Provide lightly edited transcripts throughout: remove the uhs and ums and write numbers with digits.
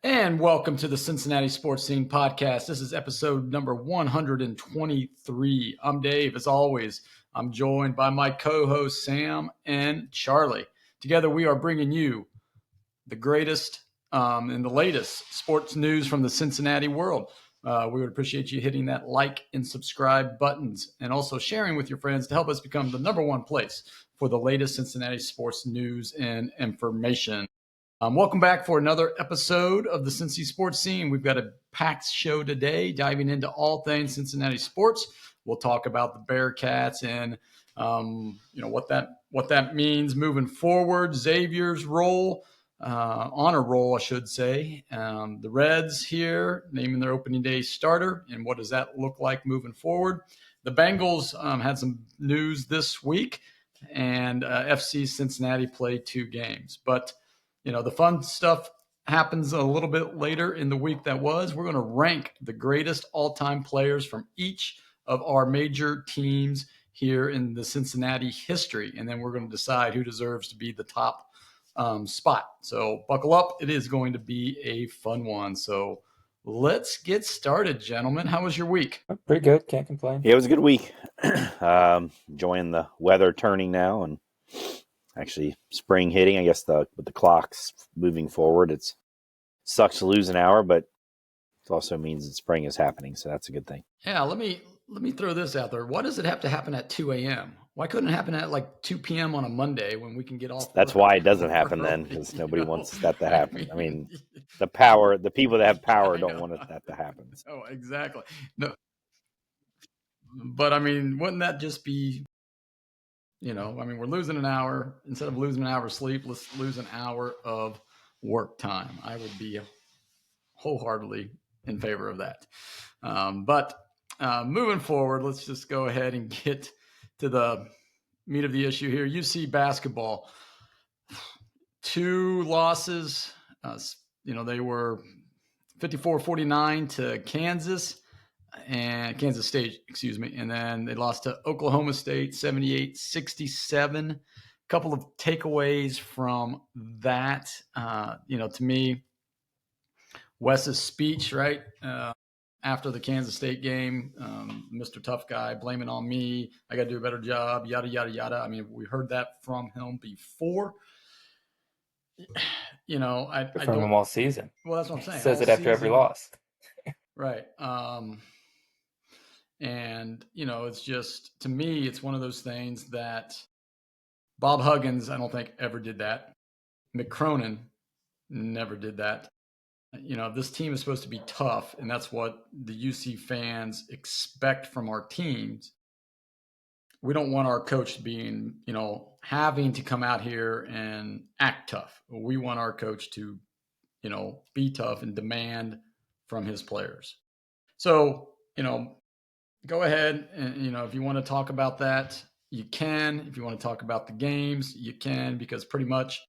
And welcome to the Cincinnati Sports Scene podcast. This is episode number 123. I'm Dave. As always, I'm joined by my co-hosts Sam and Charlie. Together, we are bringing you the greatest and the latest sports news from the Cincinnati world. We would appreciate you hitting that like and subscribe buttons and also sharing with your friends to help us become the number one place for the latest Cincinnati sports news and information. Welcome back for another episode of the Cincy Sports Scene. We've got a packed show today, diving into all things Cincinnati sports. We'll talk about the Bearcats and what that means moving forward. Xavier's role, honor roll, I should say. The Reds here naming their opening day starter, and what does that look like moving forward? The Bengals had some news this week, and FC Cincinnati played 2 games, but the fun stuff happens a little bit later in the week that was. We're going to rank the greatest all-time players from each of our major teams here in the Cincinnati history, and then we're going to decide who deserves to be the top spot. So buckle up. It is going to be a fun one. So let's get started, gentlemen. How was your week? Pretty good. Can't complain. Yeah, it was a good week. Enjoying the weather turning now and actually spring hitting. I guess with the clocks moving forward, it sucks to lose an hour, but it also means that spring is happening, so that's a good thing. Yeah, let me throw this out there. Why does it have to happen at 2 a.m.? Why couldn't it happen at like 2 p.m. on a Monday when we can get off? That's why it doesn't happen then, because nobody wants that to happen. I mean, the people that have power don't want that to happen. Oh, exactly. No, but I mean, wouldn't that just be? We're losing an hour. Instead of losing an hour of sleep, let's lose an hour of work time. I would be wholeheartedly in favor of that. But moving forward, let's just go ahead and get to the meat of the issue here. UC basketball, 2 losses. They were 54-49 to Kansas State, and then they lost to Oklahoma State 78-67. A couple of takeaways from that. To me, Wes's speech, right, after the Kansas State game, Mr. Tough Guy, blaming on me, I got to do a better job, yada, yada, yada. I mean, we heard that from him before. I from him all season. Well, that's what I'm saying. He says it after every loss. Right. And, it's just, to me, it's one of those things that Bob Huggins, I don't think, ever did that. Mick Cronin never did that. This team is supposed to be tough, and that's what the UC fans expect from our teams. We don't want our coach being, having to come out here and act tough. We want our coach to, be tough and demand from his players. So, go ahead and, if you want to talk about that, you can. If you want to talk about the games, you can, because pretty much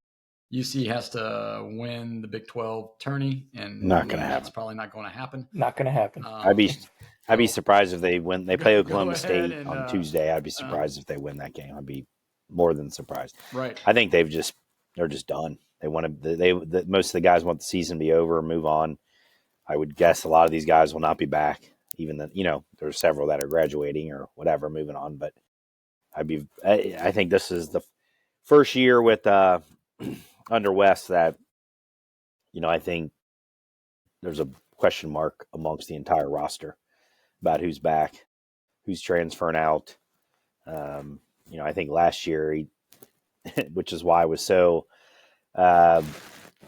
UC has to win the Big 12 tourney, and not going to happen. That's probably not going to happen. Not going to happen. I'd be surprised if they win. They play Oklahoma State on Tuesday. I'd be surprised if they win that game. I'd be more than surprised. Right. I think they're just done. They want to. Most of the guys want the season to be over and move on. I would guess a lot of these guys will not be back. Even that, there's several that are graduating or whatever, moving on. But I think this is the first year with under West that, I think there's a question mark amongst the entire roster about who's back, who's transferring out. I think last year, which is why I was so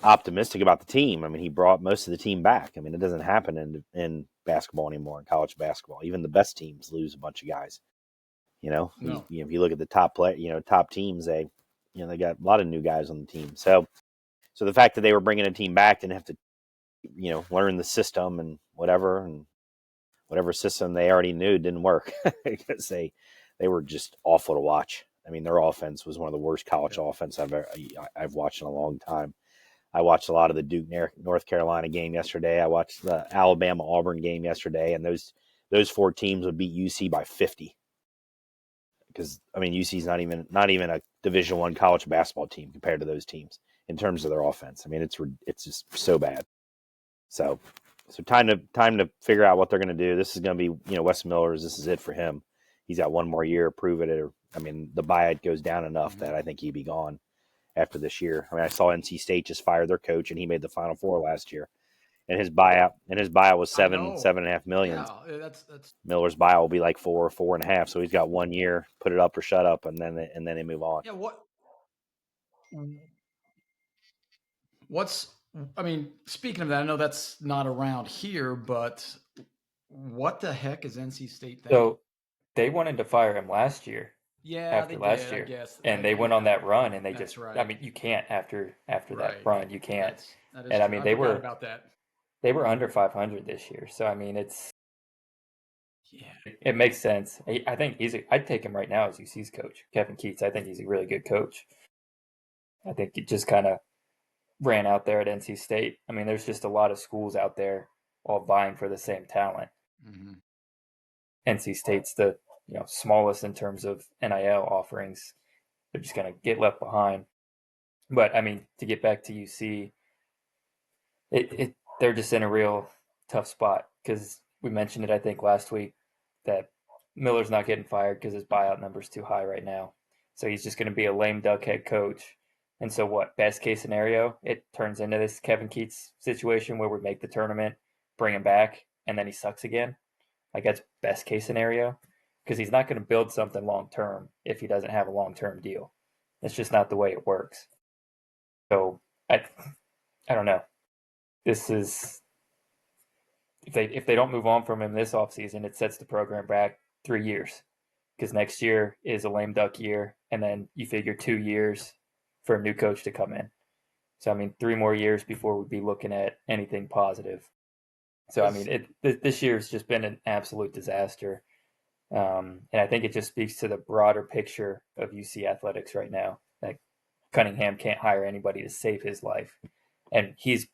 optimistic about the team. I mean, he brought most of the team back. I mean, it doesn't happen in basketball anymore, in college basketball. Even the best teams lose a bunch of guys. No. If you look at the top teams, they got a lot of new guys on the team. So the fact that they were bringing a team back and have to, learn the system and whatever system they already knew didn't work because they were just awful to watch. I mean, their offense was one of the worst college offense I've watched in a long time. I watched a lot of the Duke North Carolina game yesterday. I watched the Alabama Auburn game yesterday, and those 4 teams would beat UC by 50. Because UC is not even a Division I college basketball team compared to those teams. in terms of their offense. I mean, it's just so bad. So time to figure out what they're going to do. This is going to be, Wes Miller's. This is it for him. He's got one more year, prove it. I mean, the buyout goes down enough that I think he'd be gone after this year. I mean, I saw NC State just fire their coach, and he made the Final Four last year. And his buyout was $7.5 million. Yeah, that's Miller's buyout will be like 4.5. So he's got 1 year, put it up or shut up, and then they move on. Yeah, I mean, speaking of that, I know that's not around here, but what the heck is NC State thinking? So they wanted to fire him last year. Yeah, they last did, year, I guess. and they went on that run, and they That's just. right. I mean, you can't after Right. that run, you can't. That is And I true. mean, I they forgot were about that. They were under 500 this year, so I mean, Yeah. it makes sense. I think I'd take him right now as UC's coach, Kevin Keats. I think he's a really good coach. I think it just kind of ran out there at NC State. I mean, there's just a lot of schools out there all vying for the same talent. Mm-hmm. NC State's the smallest in terms of NIL offerings. They're just going to get left behind. But I mean, to get back to UC, they're just in a real tough spot because we mentioned it, I think, last week that Miller's not getting fired because his buyout number's too high right now. So he's just going to be a lame duck head coach. And so what, best case scenario, it turns into this Kevin Keats situation where we make the tournament, bring him back, and then he sucks again. Like, that's best case scenario because he's not going to build something long term if he doesn't have a long term deal. It's just not the way it works. So I don't know. This is if they don't move on from him this offseason, it sets the program back 3 years because next year is a lame duck year, and then you figure 2 years for a new coach to come in. So I mean, 3 more years before we'd be looking at anything positive. So I mean, this year's just been an absolute disaster, and I think it just speaks to the broader picture of UC athletics right now. Like, Cunningham can't hire anybody to save his life, and he's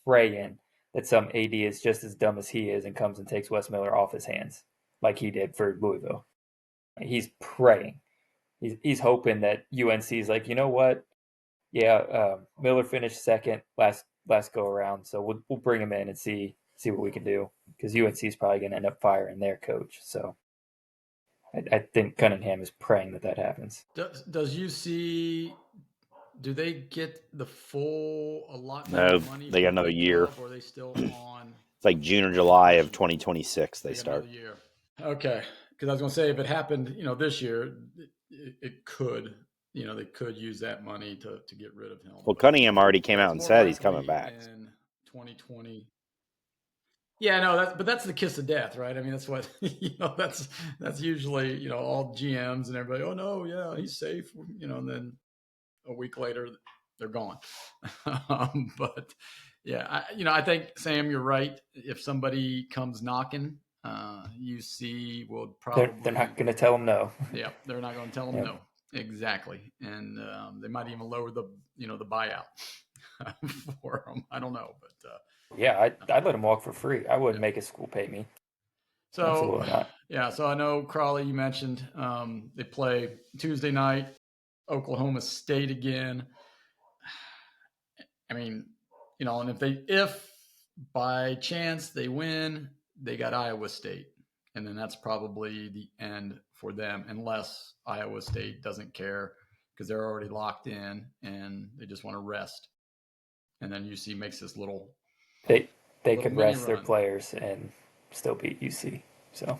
praying that some AD is just as dumb as he is and comes and takes Wes Miller off his hands like he did for Louisville. He's praying. He's hoping that UNC is like, you know what? Yeah, Miller finished second last go around, so we'll bring him in and see what we can do because UNC is probably going to end up firing their coach. So I think Cunningham is praying that happens. Does UC? Do they get the full allotment No, of money? they got another year. Or are they still on? It's like June or July of 2026 they start. Another year. Okay, because I was going to say if it happened, this year, it could. They could use that money to get rid of him. Well, Cunningham already came out and said he's coming back in 2020. Yeah, no, that's the kiss of death, right? I mean, that's what that's usually all GMs and everybody. Oh no, yeah, he's safe, and then a week later they're gone. But yeah, I think Sam, you're right. If somebody comes knocking, UC will probably they're not going to tell them no. Yeah, they're not going to tell them no. Exactly, and they might even lower the the buyout for them. I don't know, but yeah, I'd let him walk for free. I wouldn't make a school pay me. So absolutely not. Yeah, so I know Crawley, you mentioned they play Tuesday night, Oklahoma State again. I mean, and if by chance they win, they got Iowa State, and then that's probably the end for them, unless Iowa State doesn't care because they're already locked in and they just want to rest. And then UC makes this little. They could rest their players and still beat UC. So,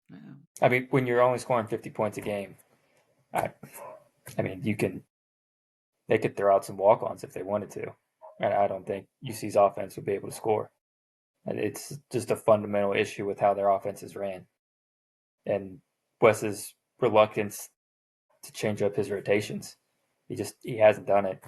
yeah. I mean, when you're only scoring 50 points a game, I mean, they could throw out some walk-ons if they wanted to. And I don't think UC's offense would be able to score. And it's just a fundamental issue with how their offenses ran. And Wes's reluctance to change up his rotations. He hasn't done it.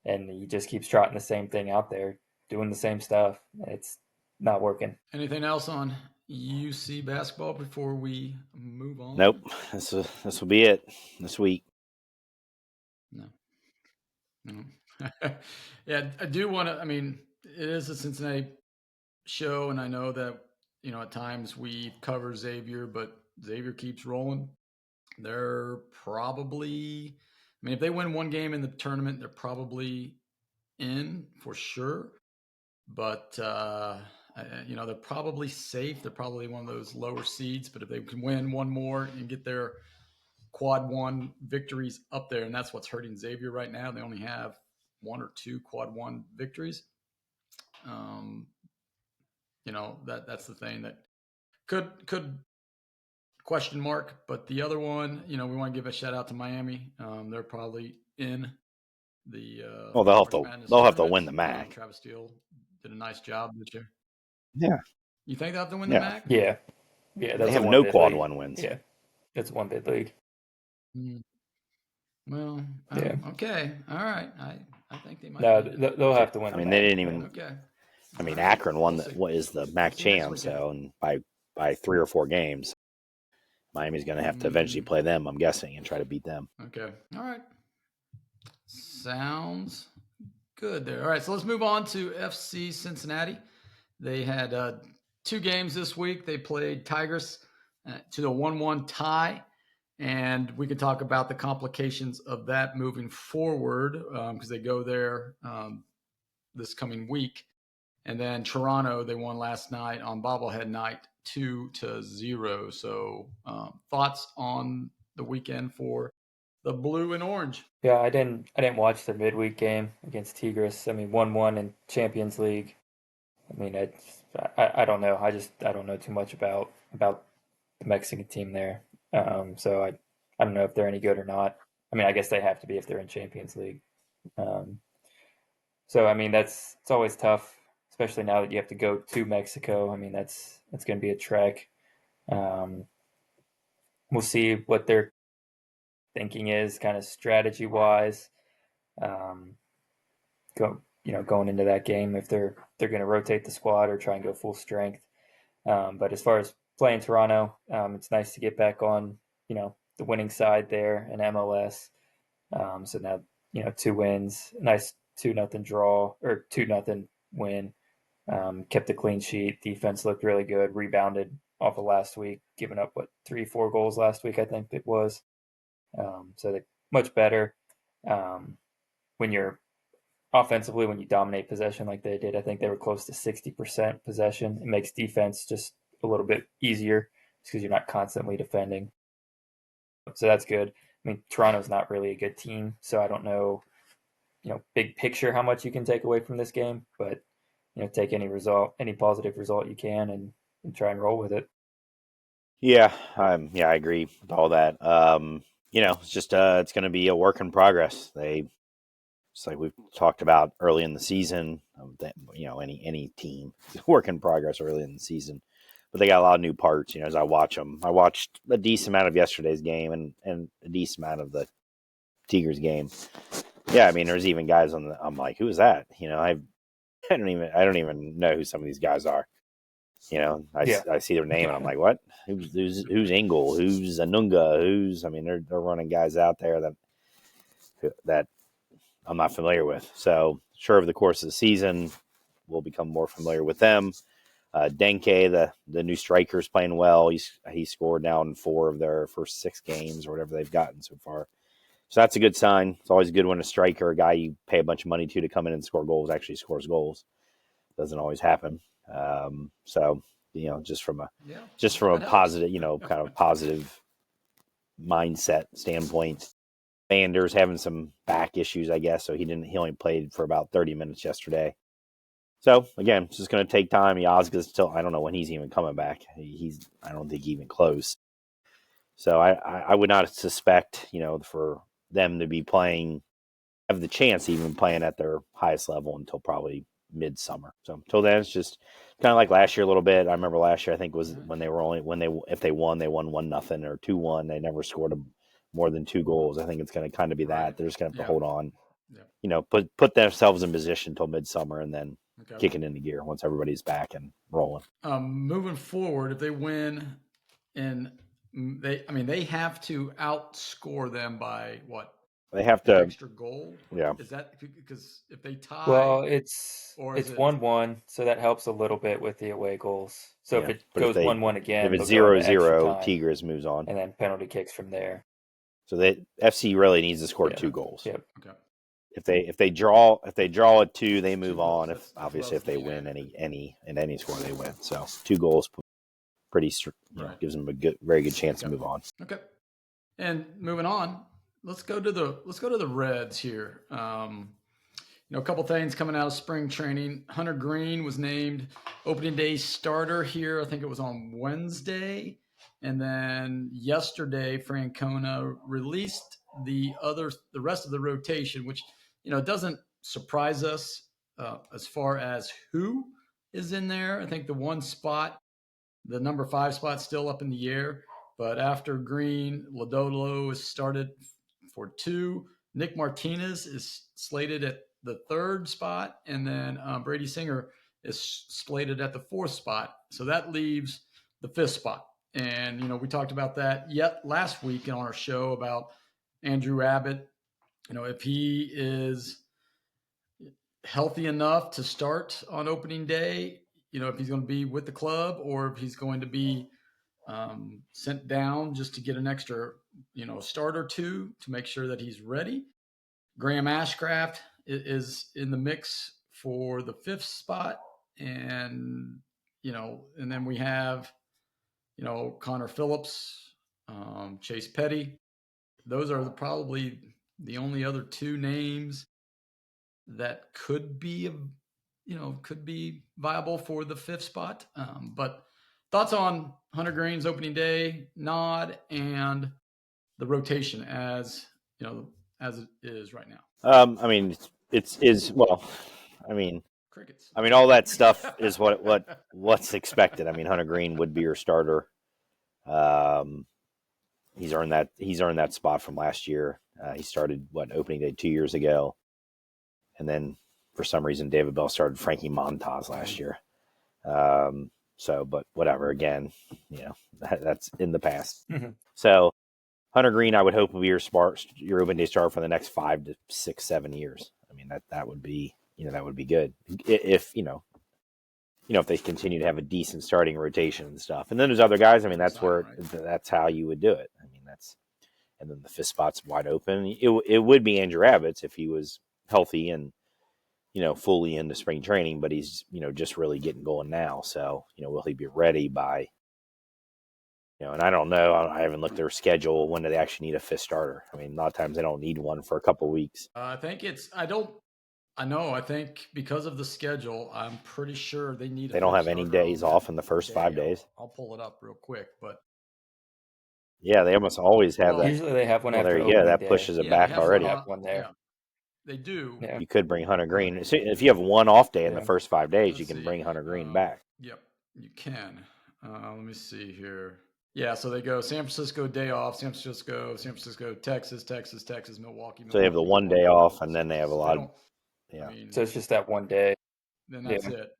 And he just keeps trotting the same thing out there, doing the same stuff. It's not working. Anything else on UC basketball before we move on? Nope. This will be it this week. No. Yeah, I do want to. I mean, it is a Cincinnati show, and I know that at times we cover Xavier, but Xavier keeps rolling. They're probably mean, if they win one game in the tournament, they're probably in for sure. But, they're probably safe. They're probably one of those lower seeds. But if they can win one more and get their quad one victories up there, and that's what's hurting Xavier right now. They only have 1 or 2 quad one victories. That's the thing that could question mark. But the other one, we want to give a shout out to Miami. They're probably in the they'll have to win the MAC. Travis Steele did a nice job this year. Yeah. You think they'll have to win the MAC? Yeah. They have no quad one wins. Yeah, it's one bid league. Well, okay, all right. I think they might. No, they'll have to win. I mean, they didn't even. Okay. I mean, Akron won what is the MAC champs, and by 3 or 4 games, Miami's going to have to eventually play them, I'm guessing, and try to beat them. Okay, all right. Sounds good there. All right, so let's move on to FC Cincinnati. They had 2 games this week. They played Tigers to the 1-1 tie. And we can talk about the complications of that moving forward because they go there this coming week. And then Toronto, they won last night on bobblehead night 2-0. So thoughts on the weekend for the blue and orange? Yeah, I didn't watch the midweek game against Tigres. I mean, 1-1 in Champions League. I mean, I don't know. I don't know too much about the Mexican team there. So I don't know if they're any good or not. I mean, I guess they have to be if they're in Champions League. So I mean, it's always tough, especially now that you have to go to Mexico. I mean, that's going to be a trek. We'll see what their thinking is, kind of strategy wise. Going into that game, if they're going to rotate the squad or try and go full strength. But as far as playing Toronto, it's nice to get back on, the winning side there in MLS. So now, 2 wins, nice 2-0 draw or 2-0 win. Kept a clean sheet. Defense looked really good. Rebounded off of last week, giving up 3-4 goals last week, I think it was. So they much better. When you're offensively, when you dominate possession like they did, I think they were close to 60% possession. It makes defense just a little bit easier because you're not constantly defending. So that's good. I mean, Toronto's not really a good team, so I don't know, big picture how much you can take away from this game, but take any positive result you can and try and roll with it. Yeah, I agree with all that. It's just it's going to be a work in progress. Just like we've talked about early in the season, any team work in progress early in the season. But they got a lot of new parts, as I watch them. I watched a decent amount of yesterday's game and a decent amount of the Tigers game. Yeah, I mean, there's even guys I'm like, who is that? I don't even know who some of these guys are. I see their name and I'm like, what? Who's Engel? Who's Anunga? They're running guys out there that I'm not familiar with. So sure, over the course of the season, we'll become more familiar with them. Denke, the new striker, is playing well. He scored now in 4 of their first 6 games or whatever they've gotten so far. So that's a good sign. It's always good when a striker, a guy you pay a bunch of money to come in and score goals, actually scores goals. Doesn't always happen. So just from a positive, kind of positive mindset standpoint. Anders having some back issues, I guess, so he only played for about 30 minutes yesterday. So again, it's just going to take time. Yazga's still, I don't know when he's even coming back. I don't think even close. So I would not suspect, for them to be have the chance of even playing at their highest level until probably midsummer. So until then, it's just kind of like last year a little bit. I remember last year, I think was if they won 1-0 or 2-1. They never scored more than 2 goals. I think it's going to kind of be that. Right. They're just going to have to hold on, put themselves in position until midsummer and then kick it into gear once everybody's back and rolling. Moving forward, if they win, and they have to outscore them by what? They have to extra goal. Yeah. Is that because if they tie? Well, it's 1-1, so that helps a little bit with the away goals. So if it goes 1-1 again, if it's 0-0, Tigres moves on, and then penalty kicks from there. So FC really needs to score 2 goals. Yep. Okay. If they draw at 2, they move 2 on. goals, Obviously if they win relatively any score, they win. So 2 goals gives them a very good chance to move on. Okay. And moving on, let's go to the Reds here. A couple things coming out of spring training. Hunter Green was named opening day starter here. I think it was on Wednesday. And then yesterday, Francona released the rest of the rotation, which, doesn't surprise us as far as who is in there. I think the one spot, the number 5 spot, still up in the air. But after Green, Lodolo is started for 2. Nick Martinez is slated at the 3rd spot, and then Brady Singer is slated at the 4th spot. So that leaves the 5th spot. And, we talked about that last week on our show about Andrew Abbott. If he is healthy enough to start on opening day, if he's going to be with the club or if he's going to be sent down just to get an extra, start or 2 to make sure that he's ready. Graham Ashcraft is in the mix for the 5th spot. And, and then we have, Connor Phillips, Chase Petty. Those are probably the only other 2 names that could be viable for the 5th spot. But thoughts on Hunter Green's opening day nod and the rotation as it is right now? Crickets. All that stuff is what's expected. Hunter Green would be your starter. He's earned that spot from last year. He started opening day 2 years ago, and then for some reason David Bell started Frankie Montas last year. But whatever. Again, that's in the past. Mm-hmm. So Hunter Green, I would hope, will be your open day starter for the next 5 to 6, 7 years. That would be that would be good if if they continue to have a decent starting rotation and stuff. And then there's other guys. That's how you would do it. And then the 5th spot's wide open. It would be Andrew Abbott's if he was healthy and fully into spring training, but he's just really getting going now. So will he be ready by? And I don't know. I haven't looked at their schedule. When do they actually need a 5th starter? A lot of times they don't need one for a couple of weeks. I think because of the schedule, I'm pretty sure they need. They don't have any days off in the first 5 days. I'll pull it up real quick, but yeah, they almost always have that. Usually they have one after. There you go. That pushes it back already. Have one there. Yeah, they do. Yeah. You could bring Hunter Green. So if you have one off day in the first 5 days, you can bring Hunter Green back. Yep, you can. Let me see here. Yeah, so they go San Francisco day off, San Francisco, Texas, Milwaukee. So they have the one day off, and then they have a lot of. Yeah. So it's just that one day. Then that's it.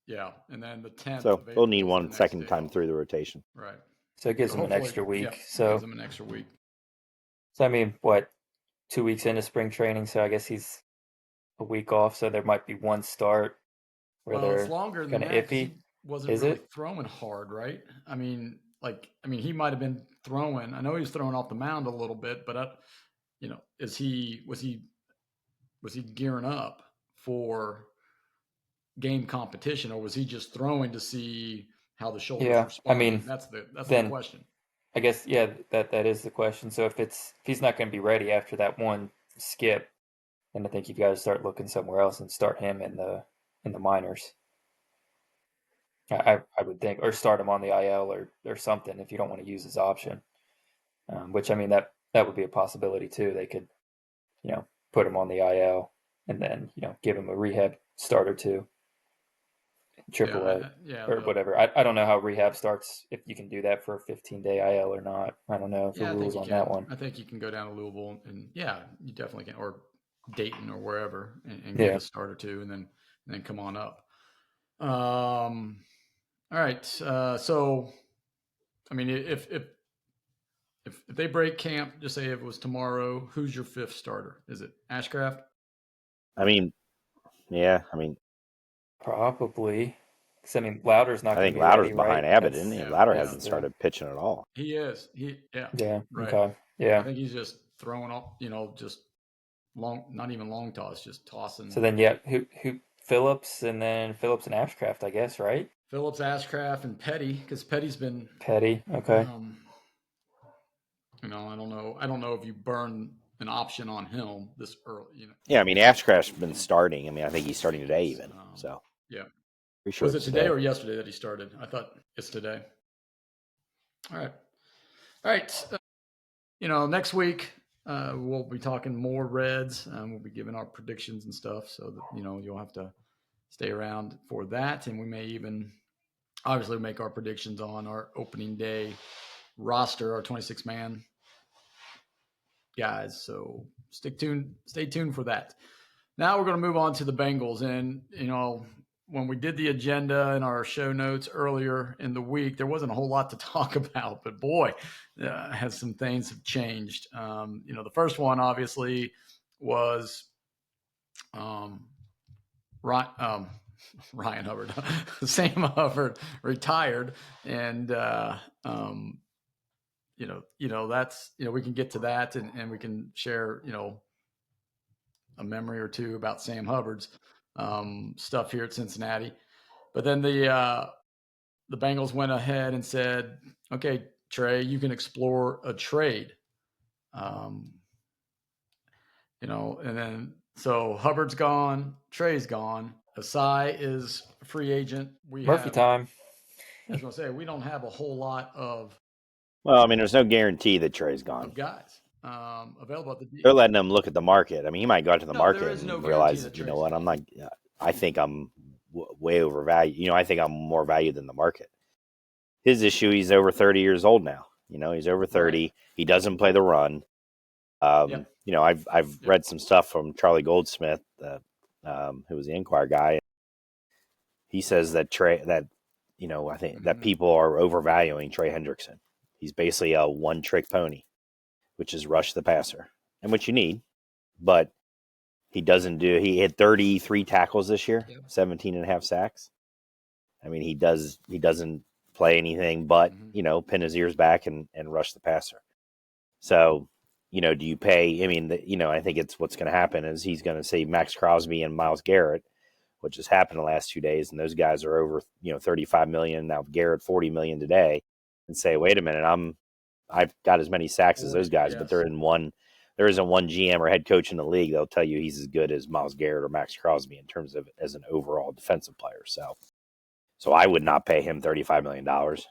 Yeah, and then the 10th. So they'll need one second time through the rotation. Right. So it gives them an extra week. Yeah, so gives them an extra week. So 2 weeks into spring training, so I guess he's a week off. So there might be one start where they're longer than kind of iffy. He wasn't really throwing hard, right? He might have been throwing. I know he was throwing off the mound a little bit, but was he gearing up for game competition, or was he just throwing to see how the shoulders respond? That's the question. I guess that is the question. So if he's not going to be ready after that one skip, then I think you've got to start looking somewhere else and start him in the minors. I would think, or start him on the IL or something if you don't want to use his option. Which that would be a possibility too. They could, put him on the IL and then give him a rehab start or 2. AAA or whatever. I don't know how rehab starts, if you can do that for a 15-day IL or not. I don't know the rules on that one. I think you can go down to Louisville and you definitely can, or Dayton or wherever, and get a start or 2 and then come on up. All right. So, if they break camp, just say if it was tomorrow, who's your 5th starter? Is it Ashcraft? Probably. Because, Lauder's not going to be Lauder's ready, behind right? Abbott, isn't he? Lauder hasn't started pitching at all. He is. Yeah. Right. Okay. Yeah. I think he's just throwing up, just long, not even long toss, just tossing. So then, yeah, who Phillips and Ashcraft, I guess, right? Phillips, Ashcraft, and Petty, because Petty's been Petty. Okay. I don't know if you burn an option on him this early. Yeah, I mean, Ashcraft's been starting. I mean, I think he's starting today even. So yeah. Pretty sure Was it today or yesterday that he started? I thought it's today. All right. Next week we'll be talking more Reds. We'll be giving our predictions and stuff, so that you'll have to stay around for that, and we may even obviously make our predictions on our opening day roster, our 26-man guys. So stay tuned for that. Now we're going to move on to the Bengals. And, when we did the agenda and our show notes earlier in the week, there wasn't a whole lot to talk about, but boy, has some things have changed. The first one obviously was Ryan Hubbard, Sam Hubbard retired. And, that's, we can get to that and we can share, a memory or two about Sam Hubbard's stuff here at Cincinnati. But then the Bengals went ahead and said, okay, Trey, you can explore a trade. And then so Hubbard's gone, Trey's gone, Asai is a free agent. Murphy time. I was going to say, we don't have a whole lot of. Well, I mean, there's no guarantee that Trey's gone. Guys available at the. They're letting him look at the market. I mean, he might go out to the market and realize, you know what, I'm not. I think I'm way overvalued. I think I'm more valued than the market. His issue, he's over 30 years old now. He's over 30. Right. He doesn't play the run. I've read some stuff from Charlie Goldsmith, who was the Inquirer guy. He says that I think that people are overvaluing Trey Hendrickson. He's basically a one-trick pony, which is rush the passer, and what you need. But he doesn't do. He had 33 tackles this year, 17 and a half sacks. I mean, he doesn't play anything but pin his ears back and rush the passer. So, do you pay? I mean, I think it's what's going to happen is he's going to say Max Crosby and Myles Garrett, which has happened the last 2 days, and those guys are over $35 million now. Garrett $40 million today, and say, wait a minute, I've got as many sacks as those guys, but there isn't one GM or head coach in the league that'll tell you he's as good as Myles Garrett or Max Crosby in terms of as an overall defensive player. So I would not pay him $35 million.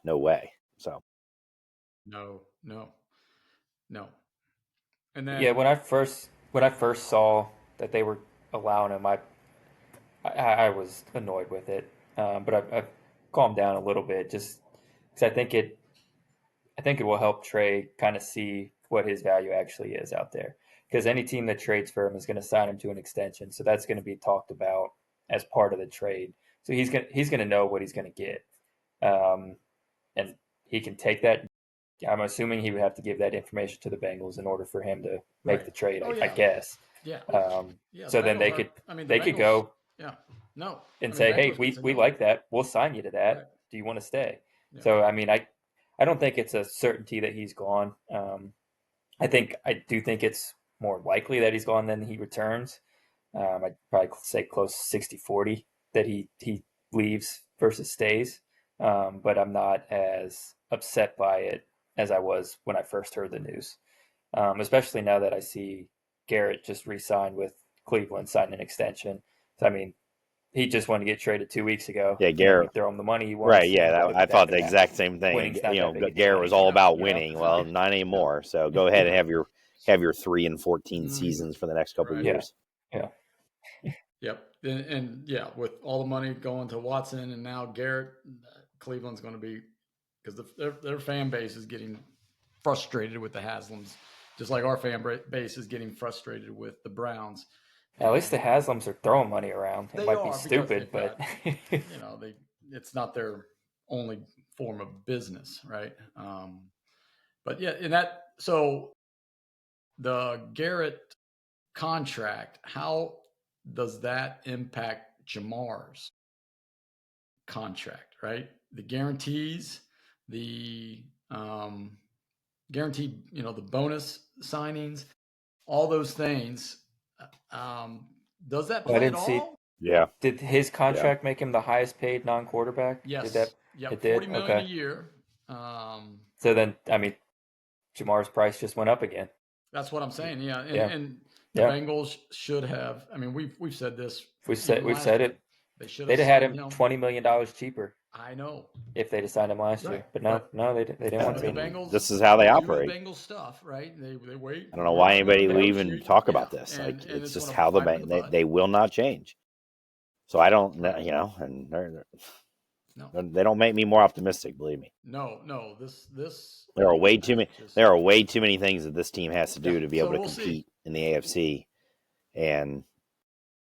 No way. So. No. And then when I first saw that they were allowing him, I was annoyed with it. But I've calmed down a little bit just because I think it will help Trey kind of see what his value actually is out there. Because any team that trades for him is going to sign him to an extension, so that's going to be talked about as part of the trade. So he's going to know what he's going to get, and he can take that. I'm assuming he would have to give that information to the Bengals in order for him to make the trade. I guess. Yeah. So then they could go. Yeah. No. And say, hey, we like that. We'll sign you to that. Right. Do you want to stay? Yeah. So I mean, I don't think it's a certainty that he's gone. I do think it's more likely that he's gone than he returns. I'd probably say close to 60-40 that he leaves versus stays. But I'm not as upset by it as I was when I first heard the news, especially now that I see Garrett just re-signed with Cleveland, signed an extension. So, I mean, he just wanted to get traded 2 weeks ago. Yeah, Garrett. Throw him the money he wants. Right, yeah. I thought the exact same thing. Garrett was all about winning. Well, not anymore. So go ahead and have your 3 and 14 seasons for the next couple of years. Yeah. Yep. And yeah, with all the money going to Watson and now Garrett, Cleveland's going to be, because their fan base is getting frustrated with the Haslams, just like our fan base is getting frustrated with the Browns. At least the Haslams are throwing money around. It might be stupid, but it's not their only form of business, right? But yeah, so the Garrett contract, how does that impact Jamar's contract, right? The guarantees, the guaranteed, the bonus signings, all those things. Does that Well, I play at didn't see. all? Yeah. Did his contract make him the highest paid non-quarterback? Yes. It Yep. did? $40 million a Okay. year. So then, I mean, Jamar's price just went up again. That's what I'm saying. Yeah. And the Yeah. Bengals should have. I mean, we've said this. We've said it. They should They'd have have had signed him $20 million cheaper I know. if they'd have signed him last year. But no, they didn't want The to. Bengals. This is how they do operate. The Bengals stuff, right? They wait. I don't know why anybody would even negotiate. talk about this. And It's just gonna how bite in the butt. they will not change. So I don't, and they don't make me more optimistic. Believe me. No. This. There are way too many. There are way too many things that this team has to do to be able to compete in the AFC, and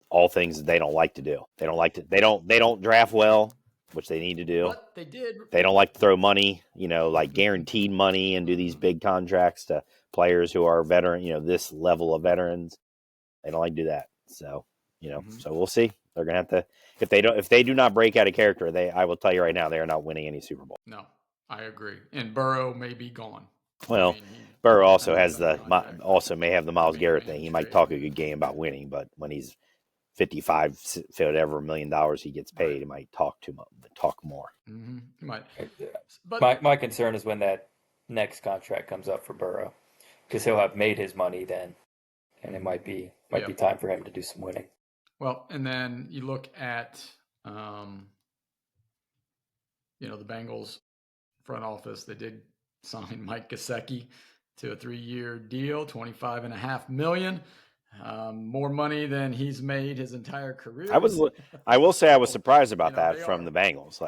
all things that they don't like to do. They don't like to. They don't draft well, which they need to do. But they did. They don't like to throw money, like guaranteed money, and do these big contracts to players who are veteran. This level of veterans. They don't like to do that. So so we'll see. They're gonna have to. If they do not break out of character, I will tell you right now, they are not winning any Super Bowl. No, I agree. And Burrow may be gone. Well, Burrow also may have the Myles Garrett thing. He might talk a good game about winning, but when he's $55 whatever million he gets paid, he might talk more. Mm-hmm. He might. But my concern is when that next contract comes up for Burrow, because he'll have made his money then, and it might be time for him to do some winning. Well, and then you look at, the Bengals front office. They did sign Mike Gesicki to a 3-year deal, $25.5 million. More money than he's made his entire career. I will say I was surprised about that from the Bengals.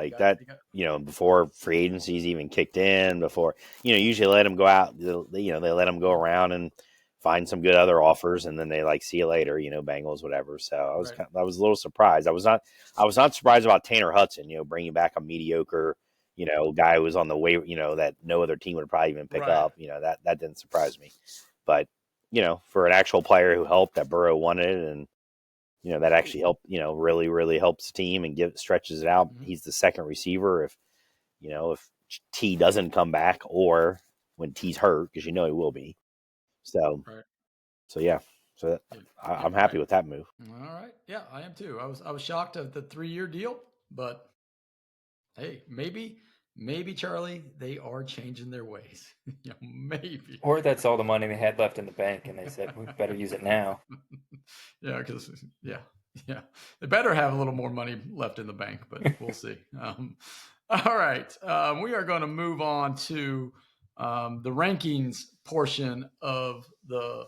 Before free agency's even kicked in, before usually let them go out. They let them go around and find some good other offers, and then they see you later. Bengals, whatever. So I was a little surprised. I was not surprised about Tanner Hudson. Bringing back a mediocre guy who was on the way. That no other team would probably even pick up. That didn't surprise me, but. For an actual player who helped, that Burrow wanted, and that actually helped. Really, really helps the team and stretches it out. Mm-hmm. He's the second receiver if T doesn't come back or when T's hurt, because he will be. So, yeah. So I'm happy with that move. All right, yeah, I am too. I was shocked at the 3-year deal, but hey, maybe, Charlie, they are changing their ways. Maybe. Or that's all the money they had left in the bank, and they said, we better use it now. Yeah, because, they better have a little more money left in the bank, but we'll see. All right. We are going to move on to the rankings portion of the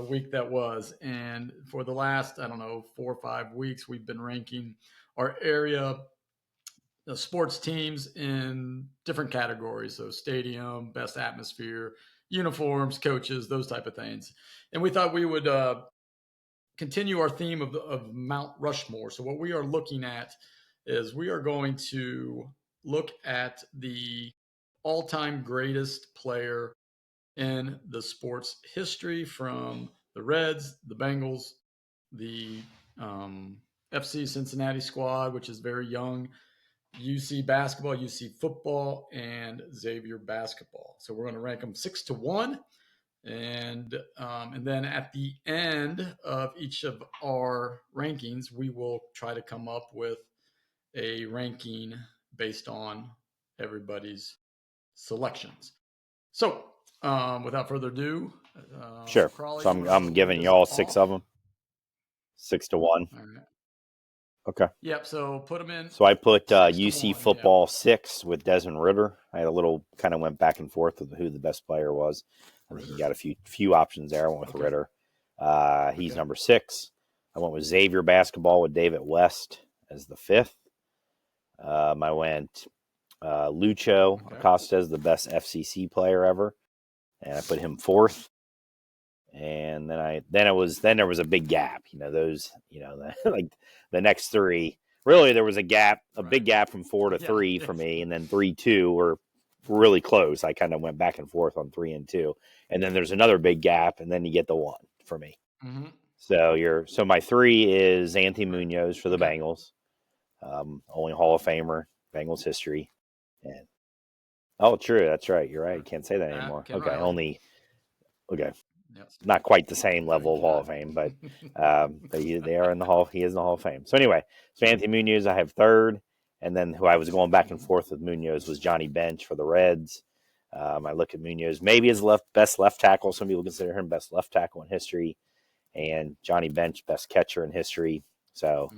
week that was. And for the last, 4 or 5 weeks, we've been ranking our area sports teams in different categories. So stadium, best atmosphere, uniforms, coaches, those type of things. And we thought we would continue our theme of Mount Rushmore. So what we are looking at is we are going to look at the all-time greatest player in the sports history from the Reds, the Bengals, the FC Cincinnati squad, which is very young, UC basketball, UC football, and Xavier basketball. So we're going to rank them 6 to 1. And then at the end of each of our rankings, we will try to come up with a ranking based on everybody's selections. So without further ado, sure. Crawley, so I'm giving you all 6 of them, 6 to 1. All right. Okay. Yep. So put them in. So I put UC football 6 with Desmond Ridder. I had a little kind of went back and forth with who the best player was. I think you got a few options there. I went with Ridder. He's number 6. I went with Xavier basketball with David West as the 5th. I went Lucho Acosta as the best FCC player ever, and I put him 4th. And then there was a big gap. Like the next 3. Really, there was a gap, big gap from 4 to 3 for me, and then 3, 2 were really close. I kind of went back and forth on 3 and 2, and then there's another big gap, and then you get the 1 for me. Mm-hmm. So my 3 is Anthony Munoz for the Bengals, only Hall of Famer, Bengals history, and Oh, true. That's right. You're right. Can't say that anymore. Ken Okay, Riley. okay. Yes. Not quite the same level of God. Hall of Fame, but they are in the Hall. He is in the Hall of Fame. So anyway, so Anthony Munoz I have third, and then who I was going back and forth with Munoz was Johnny Bench for the Reds. I look at Munoz, maybe his best left tackle. Some people consider him best left tackle in history, and Johnny Bench best catcher in history. So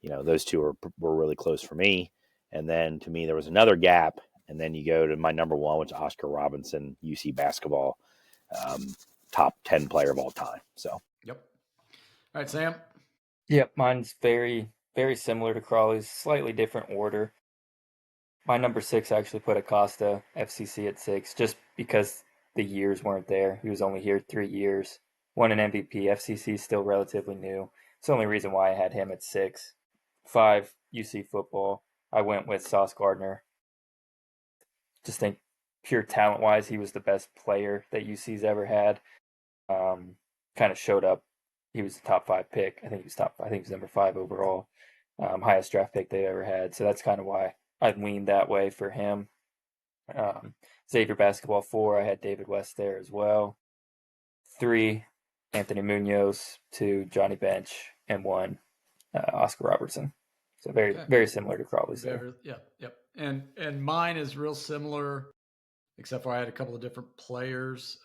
those two were really close for me. And then to me there was another gap, and then you go to my number one, which is Oscar Robinson, UC basketball. Top 10 player of all time. So, yep. All right, Sam. Yep, mine's very, very similar to Crawley's, slightly different order. My number 6 actually put Acosta, FCC at 6, just because the years weren't there. He was only here 3 years. Won an MVP. FCC is still relatively new. It's the only reason why I had him at 6. 5, UC football. I went with Sauce Gardner. Just think pure talent-wise, he was the best player that UC's ever had. Kind of showed up. He was the top 5 pick. I think he was number 5 overall. Highest draft pick they ever had. So that's kind of why I leaned that way for him. Xavier basketball 4, I had David West there as well. 3, Anthony Munoz. 2, Johnny Bench. And 1, Oscar Robertson. So very similar to Crawley's there. Yep. And mine is real similar, except for I had a couple of different players.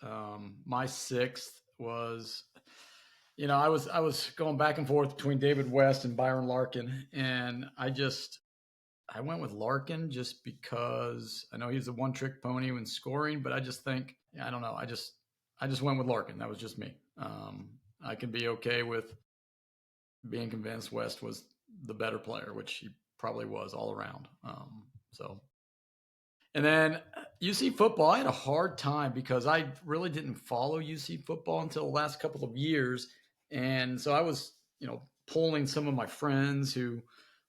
My 6th was, I was going back and forth between David West and Byron Larkin, and I went with Larkin just because I know he's a one-trick pony when scoring, but I just think, I don't know, I just went with Larkin. That was just me. I can be okay with being convinced West was the better player, which he probably was all around. And then UC football, I had a hard time because I really didn't follow UC football until the last couple of years. And so I was, pulling some of my friends who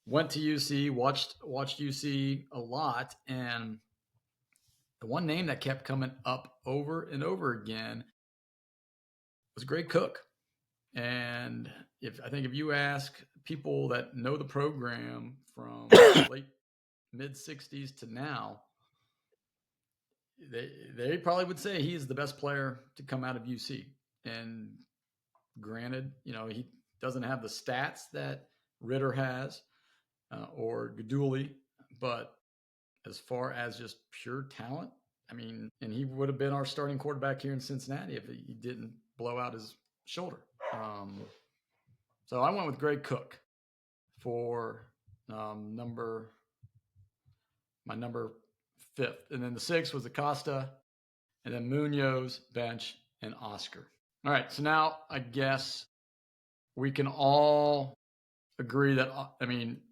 went to UC, watched UC a lot. And the one name that kept coming up over and over again was Greg Cook. And if you ask people that know the program from late mid 60s to now, they probably would say he is the best player to come out of UC. And granted, he doesn't have the stats that Ritter has or Gaduli, but as far as just pure talent, and he would have been our starting quarterback here in Cincinnati if he didn't blow out his shoulder. So I went with Greg Cook for my number 5th. And then the 6th was Acosta, and then Munoz, Bench, and Oscar. All right, so now I guess we can all agree that,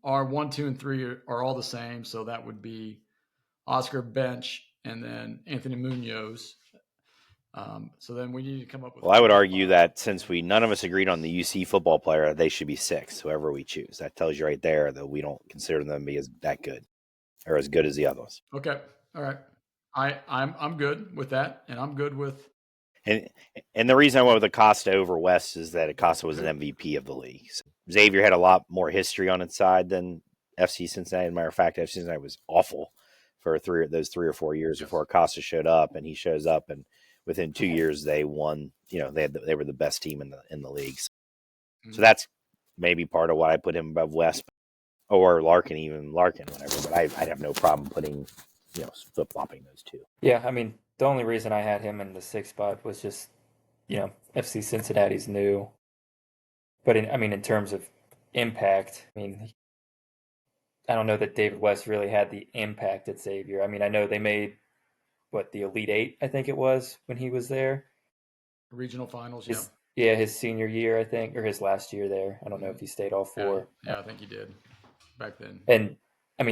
our 1, 2, and 3 are all the same. So that would be Oscar, Bench, and then Anthony Munoz. So then we need to come up with. Well, I would argue that since none of us agreed on the UC football player, they should be 6, whoever we choose. That tells you right there that we don't consider them to be that good or as good as the others. Okay. All right. I'm good with that, and I'm good with. And the reason I went with Acosta over West is that Acosta was an MVP of the league. So Xavier had a lot more history on its side than FC Cincinnati. As a matter of fact, FC Cincinnati was awful for those 3 or 4 years before Acosta showed up, and he shows up, and within 2 years they won. They were the best team in the league. So that's maybe part of why I put him above West or Larkin, whatever. But I'd have no problem putting, flip flopping those two. Yeah, the only reason I had him in the 6th spot was just, FC Cincinnati's new. But in terms of impact, I don't know that David West really had the impact at Xavier. I know they made the Elite 8, I think it was, when he was there. Regional finals, his senior year, I think, or his last year there. I don't know if he stayed all 4. Yeah, I think he did back then. And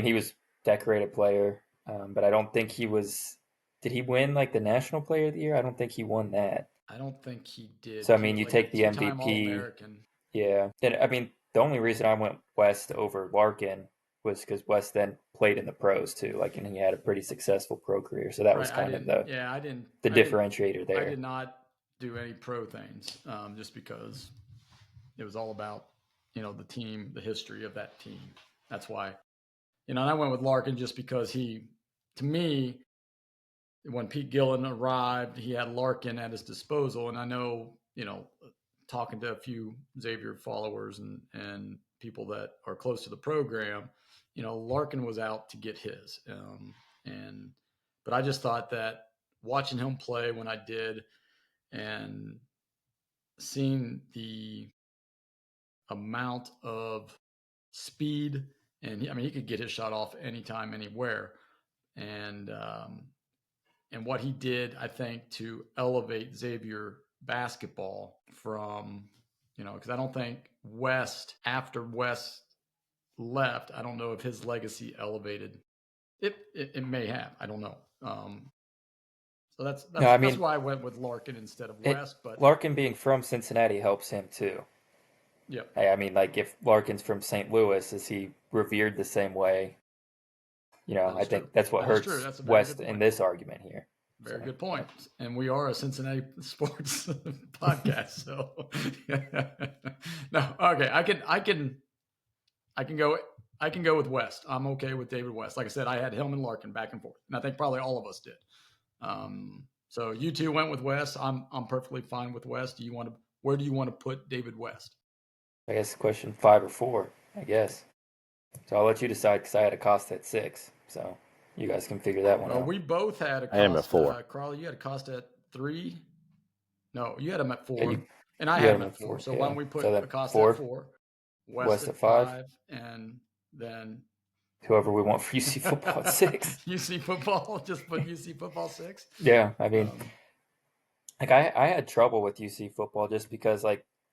he was decorated player, but I don't think he was. Did he win the National Player of the Year? I don't think he won that. I don't think he did. So you take the MVP. All-American. Yeah, and the only reason I went West over Larkin was because West then played in the pros too, and he had a pretty successful pro career. So that was kind of the differentiator there. I did not do any pro things, just because it was all about the team, the history of that team. That's why, and I went with Larkin just because he, to me, when Pete Gillen arrived, he had Larkin at his disposal. And I know, talking to a few Xavier followers and people that are close to the program, Larkin was out to get his. But I just thought that watching him play when I did and seeing the amount of speed, and he could get his shot off anytime, anywhere. And what he did, I think, to elevate Xavier basketball from, because I don't think after West left, I don't know if his legacy elevated. It may have. I don't know. So that's why I went with Larkin instead of West. But Larkin being from Cincinnati helps him too. Yeah. I mean, like if Larkin's from St. Louis, is he revered the same way? I think that's what hurts West in this argument here. Very good point. And we are a Cincinnati sports podcast, so no. Okay, I can go with West. I'm okay with David West. Like I said, I had him and Larkin back and forth, and I think probably all of us did. So you two went with West. I'm perfectly fine with West. Where do you want to put David West? I guess question 5 or 4. I guess. So I'll let you decide because I had Acosta at 6. So you guys can figure that one out. We both had Acosta. I had him at 4. Crowley, you had Acosta at 3. No, you had him at 4, yeah, and I had him at 4. So why don't we put Acosta at 4, West at 5, and then whoever we want for UC football at 6. UC football, just put UC football 6. Yeah, I mean, I had trouble with UC football just because